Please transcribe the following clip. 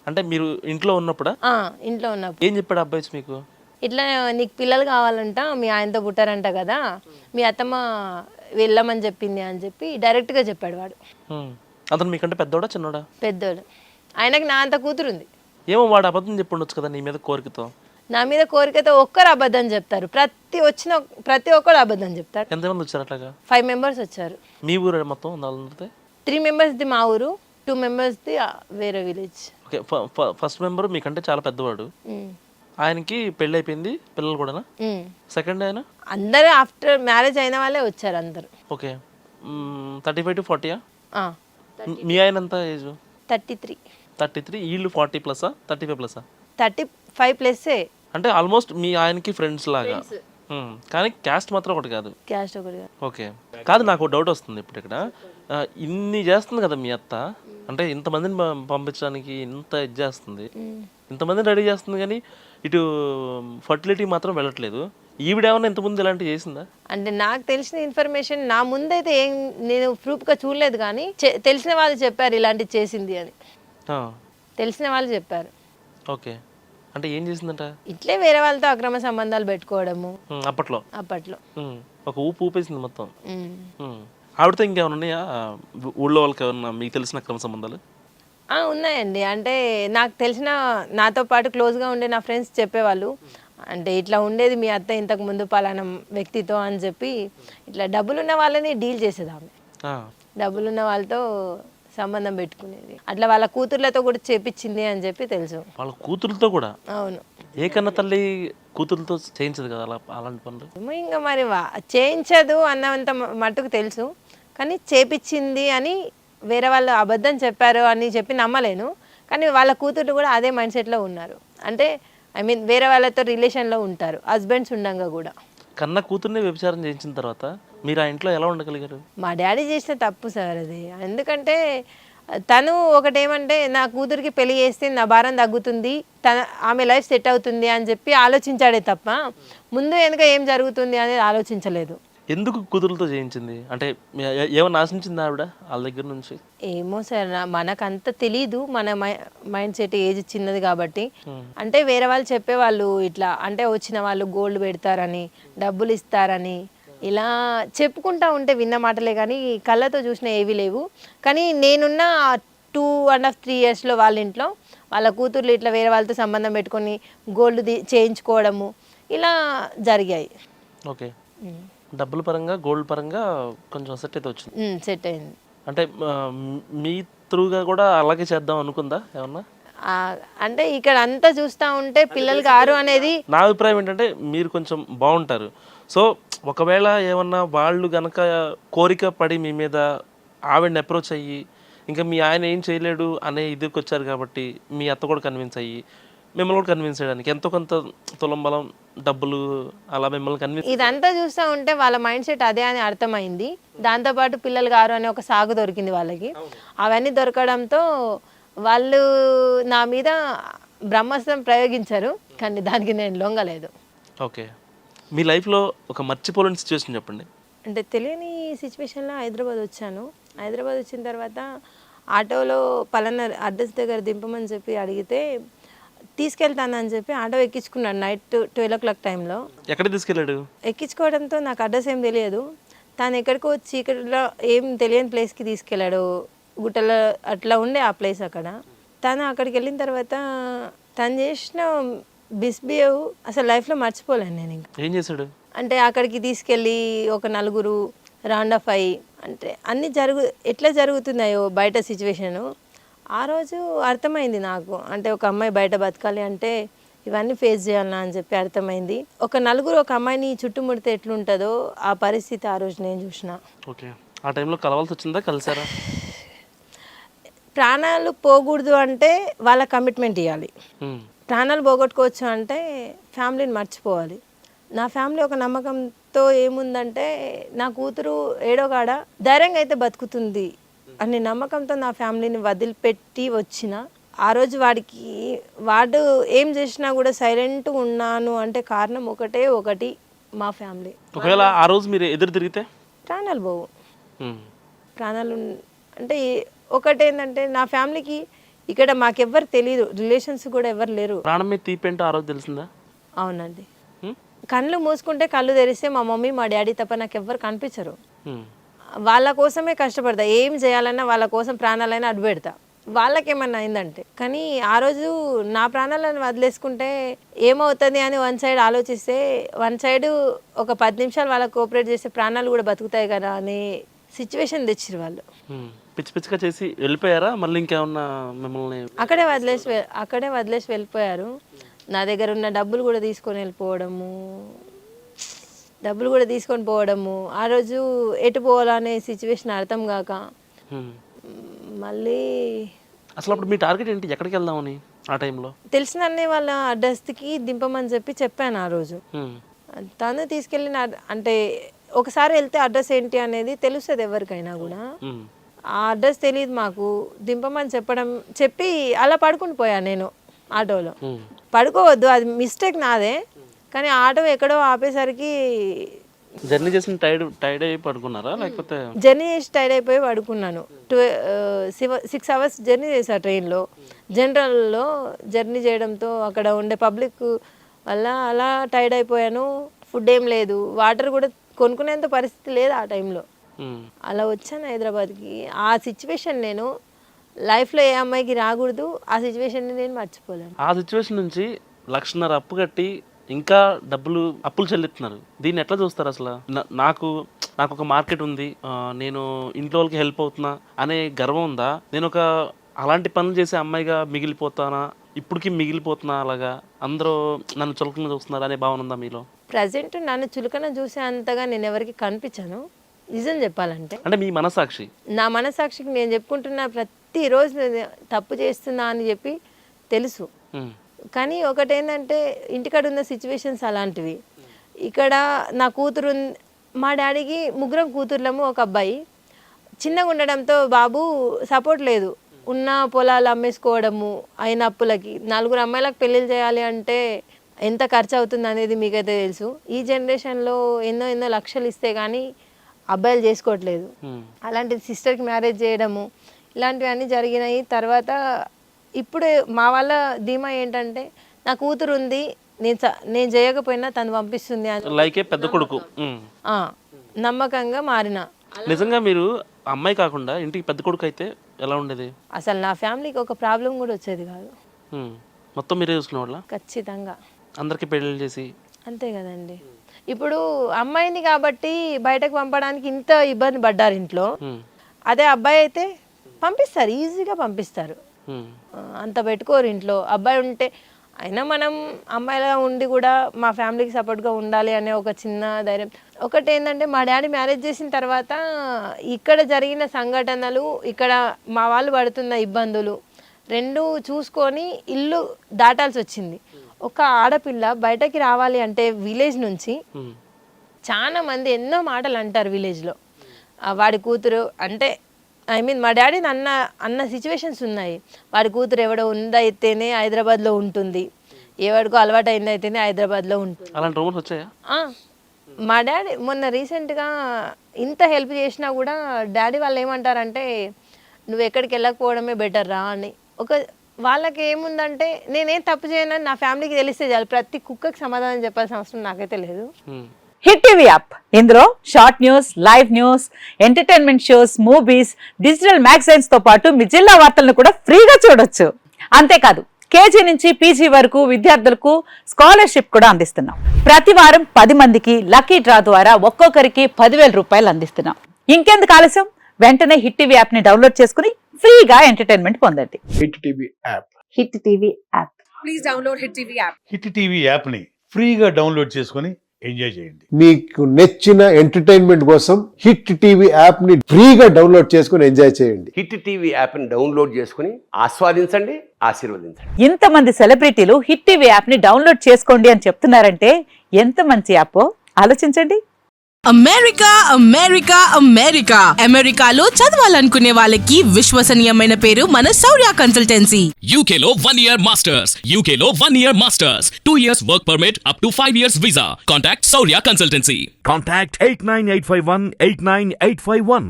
అంటే మీరు ఇంట్లో ఉన్నప్పుడా? ఇంట్లో ఉన్నప్పుడు ఏం చెప్పాడు అబ్బాయి వచ్చి మీకు? ఇట్లా నీకు పిల్లలు కావాలంట, మీ ఆయనతో పుట్టారంట కదా, మీ అత్తమ్మ వెళ్ళమని చెప్పింది అని చెప్పి డైరెక్ట్గా చెప్పాడు వాడు. అతను మీకంటే పెద్దోడా చిన్నోడా? పెద్దోడు. ఆయనకి నా అంత కూతురుంది. ఏమో వాడు అబద్ధం చెప్పి ఉండొచ్చు కదా నీ మీద కోరికతో. నా మీద కోరికతో ఒక్కరు అబద్ధం చెప్తారు, ప్రతి ఒక్కరు అబద్ధం చెప్తారు. ఎంతమంది వచ్చారు అట్లాగా? 5 members వచ్చారు. మీ ఊరు మొత్తం వాళ్ళందరితో? 3 members మా ఊరు, 2 members వేరే విలేజ్. ఓకే. ఫస్ట్ మెంబర్ మీకంటే చాలా పెద్దవాడు, ఆయనకి పెళ్ళి అయిపోయింది, పిల్లలు కూడా. సెకండ్ ఆయన అందరూ ఆఫ్టర్ మ్యారేజ్ అయిన వాళ్ళే వచ్చారు అందరు. ఓకే. 35 to 40? మీ ఆయన ఎంత ఏజ్? 33. 33. వీళ్ళు 40+, 35+? 35+. అంటే ఆల్మోస్ట్ మీ ఆయనకి ఫ్రెండ్స్ లాగా. కానీ క్యాస్ట్ మాత్రం ఒకటి కాదు. క్యాస్ట్ ఒకటి. ఓకే. కాదు, నాకు డౌట్ వస్తుంది ఇప్పుడు ఇక్కడ. ఇన్ని చేస్తుంది కదా మీ అత్త, అంటే ఇంతమందిని పంపించడానికి ఇంత ఇది చేస్తుంది, ఇంతమందిని రెడీ చేస్తుంది, కానీ ఇటు ఫర్టిలిటీ మాత్రం వెళ్ళట్లేదు. ఈవిడేమన్నా ఇంతకుముందు ఇలాంటివి చేసిందా? అంటే నాకు తెలిసిన ఇన్ఫర్మేషన్ నా ముందైతే ఏం నేను ప్రూఫ్గా చూడలేదు, కానీ తెలిసిన వాళ్ళు చెప్పారు ఇలాంటివి చేసింది అని. తెలిసిన వాళ్ళు చెప్పారు. ఓకే. అంటే ఏం చేసిందంట? ఇట్లే వేరే వాళ్ళతో అక్రమ సంబంధాలు పెట్టుకోవడము. అప్పట్లో ఒక ఊపేసింది మొత్తం. ఆవిడతో ఇంకేమైనా ఉన్నాయా ఊళ్ళో వాళ్ళకి ఏమన్నా మీకు తెలిసిన అక్రమ సంబంధాలు? ఉన్నాయండి. అంటే నాకు తెలిసిన, నాతో పాటు క్లోజ్గా ఉండే నా ఫ్రెండ్స్ చెప్పేవాళ్ళు, అంటే ఇట్లా ఉండేది మీ అత్త ఇంతకు ముందు పలానా వ్యక్తితో అని చెప్పి, ఇట్లా డబ్బులున్న వాళ్ళని డీల్ చేసేది ఆమె. డబ్బులున్న వాళ్ళతో సంబంధం పెట్టుకునేది, అట్లా వాళ్ళ కూతుర్లతో కూడా చేపించింది అని చెప్పి తెలుసు. వాళ్ళ కూతురులతో కూడా? అవును. ఏ కన్న తల్లి కూతురులతో చేయించదు కదా అలాంటి పనులు? ఇంకా మరి చేయించదు అన్నంత మట్టుకు తెలుసు, కానీ చేపించింది అని వేరే వాళ్ళు అబద్ధం చెప్పారు అని చెప్పి నమ్మలేను. కానీ వాళ్ళ కూతురు కూడా అదే మైండ్ సెట్లో ఉన్నారు. అంటే వేరే వాళ్ళతో రిలేషన్లో ఉంటారు, హస్బెండ్స్ ఉండగా కూడా. కన్న కూతుర్ని వ్యభిచారం చేయించిన తర్వాత మీరు ఆ ఇంట్లో ఎలా ఉండగలిగారు? మా డాడీ చేసిన తప్పు సార్ అది. ఎందుకంటే తను ఒకటేమంటే, నా కూతురికి పెళ్లి చేస్తే నా భారం తగ్గుతుంది, ఆమె లైఫ్ సెట్ అవుతుంది అని చెప్పి ఆలోచించాడే తప్ప ముందు వెనుక ఏం జరుగుతుంది అనేది ఆలోచించలేదు. ఎందుకు కూతురులతో చేయించింది? అంటే ఏమన్నా ఆశించింది ఆవిడ వాళ్ళ దగ్గర నుంచి? ఏమో సార్, మనకంత తెలీదు, మన మైండ్ సెట్ ఏజ్ చిన్నది కాబట్టి. అంటే వేరే వాళ్ళు చెప్పేవాళ్ళు ఇట్లా, అంటే వచ్చిన వాళ్ళు గోల్డ్ పెడతారని, డబ్బులు ఇస్తారని, ఇలా చెప్పుకుంటా ఉంటే విన్న మాటలే కానీ కళ్ళతో చూసిన ఏవి లేవు. కానీ నేనున్న 2.5-3 yearsలో వాళ్ళ ఇంట్లో వాళ్ళ కూతుర్లు ఇట్లా వేరే వాళ్ళతో సంబంధం పెట్టుకొని గోల్డ్ చేయించుకోవడము ఇలా జరిగాయి. ఓకే. డబ్బుల పరంగా, గోల్డ్ పరంగా కొంచెం సెట్ అయితే వచ్చింది. సెట్ అయింది. అంటే మీ త్రూగా కూడా అలాగే చేద్దాం అనుకుందా ఏమన్నా? అంటే ఇక్కడ అంతా చూస్తూ ఉంటే పిల్లలు గారు అనేది నా అభిప్రాయం ఏంటంటే, మీరు కొంచెం బాగుంటారు. సో ఒకవేళ ఏమన్నా వాళ్ళు గనక కోరిక పడి మీ మీద ఆవిడని అప్రోచ్ అయ్యి, ఇంకా మీ ఆయన ఏం చేయలేడు అనే ఇదికి వచ్చారు కాబట్టి మీ అత్త కూడా కన్విన్స్ అయ్యి మిమ్మల్ని కూడా కన్విన్స్ చేయడానికి ఎంతో కొంత తులం బలం డబ్బులు అలా మిమ్మల్ని కన్విన్స్. ఇదంతా చూస్తూ ఉంటే వాళ్ళ మైండ్ సెట్ అదే అని అర్థమైంది. దాంతోపాటు పిల్లలు గారు అనే ఒక సాగు దొరికింది వాళ్ళకి. అవన్నీ దొరకడంతో వాళ్ళు నా మీద బ్రహ్మాస్త్రం ప్రయోగించారు, కానీ దానికి నేను లొంగలేదు. ఓకే. మీ లైఫ్లో ఒక మర్చిపోలేని సిచ్యువేషన్ చెప్పండి. అంటే తెలియని సిచ్యువేషన్లో హైదరాబాద్ వచ్చాను. హైదరాబాద్ వచ్చిన తర్వాత ఆటోలో పలానా అడ్రస్ దగ్గర దింపమని చెప్పి అడిగితే తీసుకెళ్తానని చెప్పి ఆటో ఎక్కించుకున్నాడు నైట్ 12 o'clock టైంలో. ఎక్కడ తీసుకెళ్ళాడు? ఎక్కించుకోవడంతో నాకు అడ్రస్ ఏం తెలియదు. తను ఎక్కడికో చీకటిలో ఏం తెలియని ప్లేస్కి తీసుకెళ్ళాడు, గుట్టలో అట్లా ఉండే ఆ ప్లేస్. అక్కడ తను అక్కడికి వెళ్ళిన తర్వాత తను చేసిన మిస్బిహేవ్ అసలు లైఫ్లో మర్చిపోలేను నేను. ఇంకా ఏం చేశాడు అంటే అక్కడికి తీసుకెళ్ళి ఒక 4 రౌండ్ ఆఫ్ అయ్యి, అంటే అన్నీ ఎట్లా జరుగుతున్నాయో బయట సిచ్యువేషను ఆ రోజు అర్థమైంది నాకు. అంటే ఒక అమ్మాయి బయట బతకాలి అంటే ఇవన్నీ ఫేస్ చేయాలన్నా అని చెప్పి అర్థమైంది. ఒక 4 ఒక అమ్మాయిని చుట్టుముడితే ఎట్లుంటుందో ఆ పరిస్థితి ఆ రోజు నేను చూసిన. ఓకే. ఆ టైంలో కలవాల్సి వచ్చిందా? కలిసారా? ప్రాణాలు పోకూడదు అంటే వాళ్ళ కమిట్మెంట్ ఇవ్వాలి. ప్రాణాలు పోగొట్టుకోవచ్చు అంటే ఫ్యామిలీని మర్చిపోవాలి. నా ఫ్యామిలీ ఒక నమ్మకంతో ఏముందంటే, నా కూతురు ఏడోగాడ ధైర్యంగా అయితే బతుకుతుంది అనే నమ్మకంతో నా ఫ్యామిలీని వదిలిపెట్టి వచ్చిన. ఆ రోజు వాడు ఏం చేసినా కూడా సైలెంట్ ఉన్నాను అంటే కారణం ఒకటి మా ఫ్యామిలీ. ఒకవేళ ఆ రోజు మీరు ఎదురు తిరిగితే ప్రాణాలు పోవు. ప్రాణాలు అంటే ఒకటేంటంటే, నా ఫ్యామిలీకి ఇక్కడ మాకెవ్వరు తెలియదు, రిలేషన్స్ కూడా ఎవరు లేరు. ప్రాణం మీద తీపేంటో ఆ రోజు తెలిసిందా? అవునండి. కళ్ళు మూసుకుంటే కళ్ళు తెరిస్తే మా మమ్మీ మా డాడీ తప్ప నాకు ఎవ్వరు కనిపించరు. వాళ్ళ కోసమే కష్టపడతా, ఏం చేయాలన్నా వాళ్ళ కోసం ప్రాణాలైనా అడ్డు పెడతా, వాళ్ళకేమన్నా అయిందంటే. కానీ ఆ రోజు నా ప్రాణాలను వదిలేసుకుంటే ఏమవుతుంది అని వన్ సైడ్ ఆలోచిస్తే, వన్ సైడ్ ఒక 10 నిమిషాలు వాళ్ళకి కోఆపరేట్ చేస్తే ప్రాణాలు కూడా బతుకుతాయి కదా అనే సిచ్యువేషన్ తెచ్చిరు వాళ్ళు. పిచ్చి పిచ్చిగా చేసి వెళ్ళిపోయారా? మళ్ళీ ఇంకేమన్నా మిమ్మల్ని అక్కడే వదిలేసి వెళ్ళిపోయారు. నా దగ్గర ఉన్న డబ్బులు కూడా తీసుకొని పోవడము, ఆ రోజు ఎటు పోవాలనే సిచ్యువేషన్ అర్థం కాక మళ్ళీ. అసలు అప్పుడు మీ టార్గెట్ ఏంటి? ఎక్కడికి వెళ్దామని ఆ టైంలో? తెలిసిన వాళ్ళ అడ్రస్కి దింపమని చెప్పాను ఆ రోజు. తను తీసుకెళ్ళిన అంటే ఒకసారి వెళ్తే అడ్రస్ ఏంటి అనేది తెలుస్తుంది ఎవరికైనా కూడా. ఆ అడ్రస్ తెలియదు మాకు, దింపమని చెప్పి అలా పడుకుని పోయాను నేను ఆటోలో. పడుకోవద్దు, అది మిస్టేక్ నాదే, కానీ ఆటో ఎక్కడో ఆపేసరికి జర్నీ చేసిన టైర్డ్ అయి పడుకున్నారా లేకపోతే? జర్నీ చేసి టైర్డ్ అయిపోయి పడుకున్నాను. 6 అవర్స్ జర్నీ చేశా ట్రైన్లో. జనరల్లో జర్నీ చేయడంతో అక్కడ ఉండే పబ్లిక్ వల్ల అలా టైర్డ్ అయిపోయాను. ఫుడ్ ఏం లేదు, వాటర్ కూడా కొనుక్కునేంత పరిస్థితి లేదు ఆ టైంలో. అలా వచ్చాను హైదరాబాద్కి. ఆ సిచ్యువేషన్ నేను లైఫ్లో ఏ అమ్మాయికి రాకూడదు, ఆ సిచ్యువేషన్ని నేను మర్చిపోలేను. ఆ సిచ్యువేషన్ నుంచి 1,50,000 అప్పు కట్టి ఇంకా అప్పులు చెల్లిస్తున్నారు. దీన్ని ఎట్లా చూస్తారు అసలు? నాకు ఒక మార్కెట్ ఉంది, నేను ఇంట్లో వాళ్ళకి హెల్ప్ అవుతున్నా అనే గర్వం ఉందా? నేను ఒక అలాంటి పనులు చేసే అమ్మాయిగా మిగిలిపోతానా, ఇప్పటికి మిగిలిపోతున్నా, అలాగా అందరూ నన్ను చులకన చూస్తున్నారు అనే భావన ఉందా మీలో? ప్రజెంట్ నన్ను చులకన చూసే అంతగా నేను ఎవరికి కనిపించాను, నిజం చెప్పాలంటే. అంటే మీ మనసాక్షి? నా మనసాక్షికి నేను చెప్పుకుంటున్నా, ప్రతిరోజు తప్పు చేస్తున్నా అని చెప్పి తెలుసు. కానీ ఒకటేంటంటే ఇంటికాడ ఉన్న సిచ్యువేషన్స్ అలాంటివి. ఇక్కడ నా కూతురు, మా డాడీకి 3 కూతుర్లము, ఒక అబ్బాయి. చిన్నగా ఉండడంతో బాబు సపోర్ట్ లేదు, ఉన్న పొలాలు అమ్మేసుకోవడము, అయిన అప్పులకి. 4 అమ్మాయిలకు పెళ్ళిళ్ళు చేయాలి అంటే ఎంత ఖర్చు అవుతుంది అనేది మీకైతే తెలుసు. ఈ జనరేషన్లో ఎన్నో లక్షలు ఇస్తే కానీ అబ్బాయిలు చేసుకోవట్లేదు. అలాంటి సిస్టర్కి మ్యారేజ్ చేయడము, ఇలాంటివన్నీ జరిగినాయి. తర్వాత ఇప్పుడు మా వాళ్ళ ధీమా ఏంటంటే, నా కూతురు ఉంది, నేను చేయకపోయినా తను పంపిస్తుంది అని లైకే పెద్ద కొడుకు నమ్మకంగా మారిన. నిజంగా మీరు అమ్మాయి కాకుండా ఇంటికి పెద్ద కొడుకు అయితే ఎలా ఉండేది? అసలు నా ఫ్యామిలీకి ఒక ప్రాబ్లం కూడా వచ్చేది కాదు. మొత్తం మీరే చూసుకునేవాళ్ళ? ఖచ్చితంగా. అందరికి పెళ్ళిళ్ళు చేసి. అంతే కదండి. ఇప్పుడు అమ్మాయిని కాబట్టి బయటకు పంపడానికి ఇంత ఇబ్బంది పడ్డారు ఇంట్లో. అదే అబ్బాయి అయితే పంపిస్తారు, ఈజీగా పంపిస్తారు, అంత పెట్టుకోరు ఇంట్లో. అబ్బాయి ఉంటే అయినా మనం అమ్మాయిలా ఉండి కూడా మా ఫ్యామిలీకి సపోర్ట్గా ఉండాలి అనే ఒక చిన్న ధైర్యం. ఒకటి ఏంటంటే, మా డాడీ మ్యారేజ్ చేసిన తర్వాత ఇక్కడ జరిగిన సంఘటనలు, ఇక్కడ మా వాళ్ళు పడుతున్న ఇబ్బందులు రెండు చూసుకొని ఇల్లు దాటాల్సి వచ్చింది. ఒక ఆడపిల్ల బయటకి రావాలి అంటే విలేజ్ నుంచి చాలా మంది ఎన్నో మాటలు అంటారు విలేజ్లో. వాడి కూతురు అంటే మా డాడీని అన్న సిచ్యువేషన్స్ ఉన్నాయి. వాడి కూతురు ఎవడో ఉందైతేనే హైదరాబాద్లో ఉంటుంది, ఎవడికో అలవాటు అయిందైతేనే హైదరాబాద్లో ఉంటుంది. అలాంటి రూమర్స్ వచ్చాయా? మా డాడీ మొన్న రీసెంట్గా ఇంత హెల్ప్ చేసినా కూడా డాడీ వాళ్ళు ఏమంటారంటే, నువ్వు ఎక్కడికి వెళ్ళకపోవడమే బెటర్ రా అని. వాళ్ళకి ఏముందంటే, నేనేం తప్పు చేయనని నా ఫ్యామిలీకి తెలిస్తే చాలు, ప్రతి కుక్కకి సమాధానం చెప్పాల్సిన అవసరం నాకైతే లేదు. హిట్ టీవీ యాప్, ఇందులో short news, live news, entertainment shows, movies, digital magazines తో పాటు మీ జిల్లా వార్తలను కూడా ఫ్రీగా చూడొచ్చు. అంతేకాదు, కేజీ నుంచి పీజీ వరకు విద్యార్థులకు స్కాలర్షిప్ కూడా అందిస్తున్నాం. ప్రతి వారం 10 మందికి లక్కీ డ్రా ద్వారా ఒక్కొక్కరికి 10,000 రూపాయలు అందిస్తున్నాం. ఇంకెందుకు ఆలస్యం, వెంటనే హిట్ టీవీ యాప్ ని డౌన్లోడ్ చేసుకుని ఫ్రీగా ఎంటర్టైన్మెంట్ పొందండి. Hit TV app. Hit TV app. Please download hit TV app. Hit TV app ని ఫ్రీగా డౌన్లోడ్ చేసుకుని ఎంజాయ్ చేయండి. మీకు నచ్చిన ఎంటర్టైన్మెంట్ కోసం హిట్ టీవీ యాప్ ని ఫ్రీగా డౌన్లోడ్ చేసుకుని ఎంజాయ్ చేయండి. హిట్ టీవీ యాప్ ని డౌన్లోడ్ చేసుకుని ఆస్వాదించండి, ఆశీర్వదించండి. ఇంతమంది సెలబ్రిటీలు హిట్ టీవీ యాప్ ని డౌన్లోడ్ చేసుకోండి అని చెప్తున్నారంటే ఎంత మంచి యాప్ ఆలోచించండి. అమెరికా అమెరికా అమెరికా అమెరికాలో చదవాలనుకునే వాళ్ళకి విశ్వసనీయమైన పేరు మన శౌర్య కన్సల్టెన్సీ. UK లో 1 year masters. UK లో 1 year masters. 2 years work permit up to 5 years visa. Contact Saurya Consultancy. Contact 89851 89851.